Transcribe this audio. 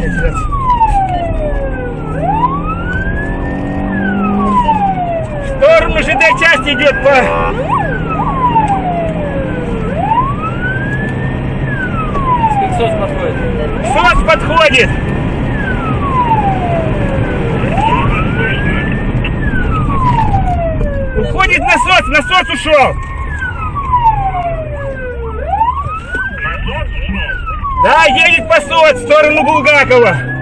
сейчас. В сторону ЖД часть идет по... СОС подходит. СОС подходит. Уходит насос ушел. Да, едет по СОС в сторону Булгакова.